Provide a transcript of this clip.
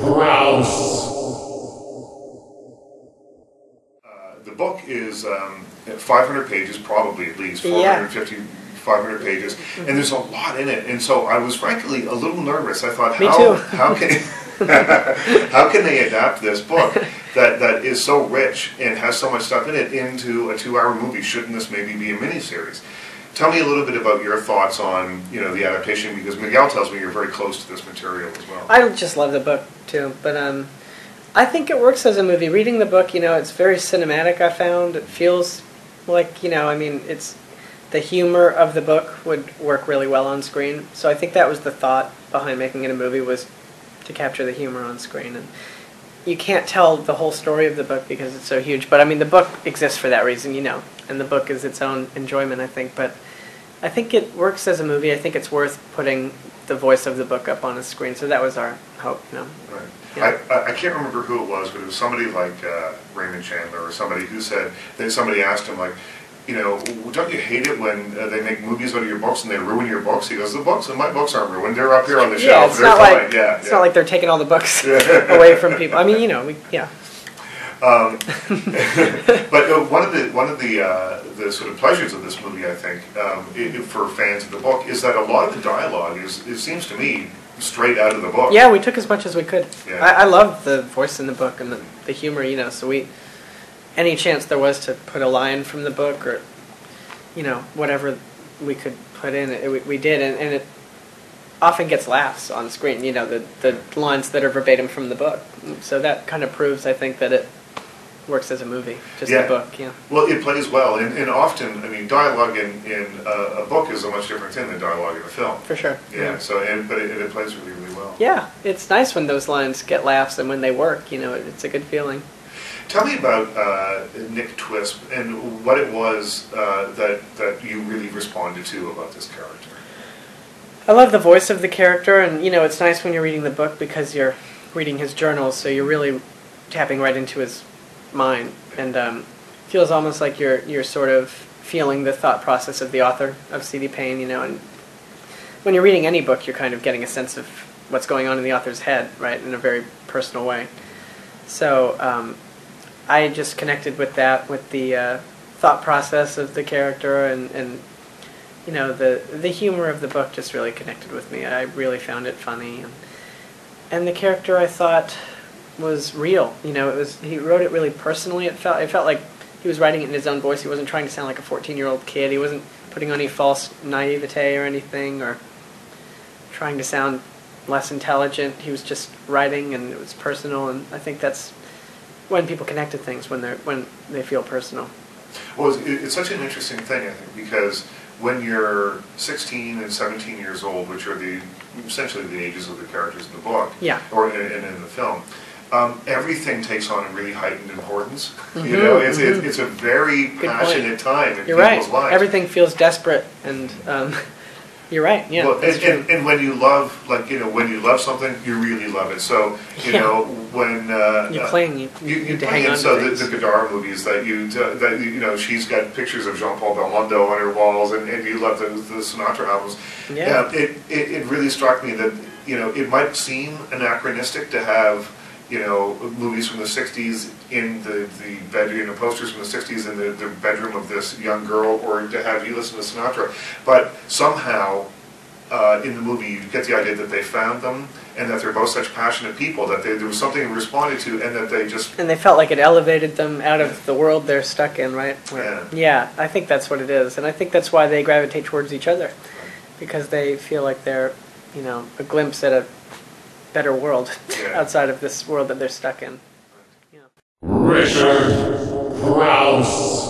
Crouse. The book is 500 pages, probably at least 450, 500 pages, and there's a lot in it. And so I was frankly a little nervous. I thought, how can how can they adapt this book that is so rich and has so much stuff in it into a 2-hour movie? Shouldn't this maybe be a miniseries? Tell me a little bit about your thoughts on the adaptation, because Miguel tells me you're very close to this material as well. I just love the book too, but I think it works as a movie. Reading the book, it's very cinematic. I found it feels like it's the humor of the book would work really well on screen. So I think that was the thought behind making it a movie, was to capture the humor on screen. And you can't tell the whole story of the book because it's so huge. But I mean, the book exists for that reason, and the book is its own enjoyment, I think. But I think it works as a movie. I think it's worth putting the voice of the book up on a screen. So that was our hope, Right. Yeah. I can't remember who it was, but it was somebody like Raymond Chandler or somebody who said that somebody asked him, like, don't you hate it when they make movies out of your books and they ruin your books? He goes, my books aren't ruined. They're up here on the shelf. It's not like it's not like they're taking all the books away from people. I mean, But one of the sort of pleasures of this movie, I think, for fans of the book, is that a lot of the dialogue it seems to me, straight out of the book. Yeah, we took as much as we could. Yeah. I love the voice in the book and the humor, so any chance there was to put a line from the book or, whatever we could put in, we did, and it often gets laughs on screen, the lines that are verbatim from the book. So that kind of proves, I think, that it works as a movie, just the book, Well, it plays well, and often, I mean, dialogue in a book is a much different thing than dialogue in a film. For sure. Yeah. So, but it plays really, really well. Yeah, it's nice when those lines get laughs and when they work. It's a good feeling. Tell me about Nick Twisp and what it was that you really responded to about this character. I love the voice of the character, and it's nice when you're reading the book because you're reading his journals, so you're really tapping right into his mind, and feels almost like you're sort of feeling the thought process of the author of C.D. Payne, and when you're reading any book, you're kind of getting a sense of what's going on in the author's head, right, in a very personal way. So I just connected with that, with the thought process of the character, and the humor of the book just really connected with me. I really found it funny, and the character, I thought, was real. He wrote it really personally. It felt like he was writing it in his own voice. He wasn't trying to sound like a 14-year-old kid. He wasn't putting on any false naivete or anything, or trying to sound less intelligent. He was just writing, and it was personal. And I think that's when people connect to things, when they feel personal. Well, it's such an interesting thing, I think, because when you're 16 and 17 years old, which are essentially the ages of the characters in the book, or in the film, everything takes on a really heightened importance. It's a very passionate time in people's lives. Everything feels desperate, and you're right. Yeah, well, and when you love, when you love something, you really love it. So when you cling, you need to hang on. So the Godard movies that she's got pictures of Jean-Paul Belmondo on her walls, and you love the Sinatra albums. Yeah. It really struck me that it might seem anachronistic to have movies from the 60s in the bedroom, posters from the 60s in the bedroom of this young girl, or to have you listen to Sinatra. But somehow, in the movie, you get the idea that they found them, and that they're both such passionate people, that there was something they responded to, and that they just... And they felt like it elevated them out of the world they're stuck in, right? Yeah, I think that's what it is. And I think that's why they gravitate towards each other, because they feel like they're, a glimpse at a better world outside of this world that they're stuck in. Crouse.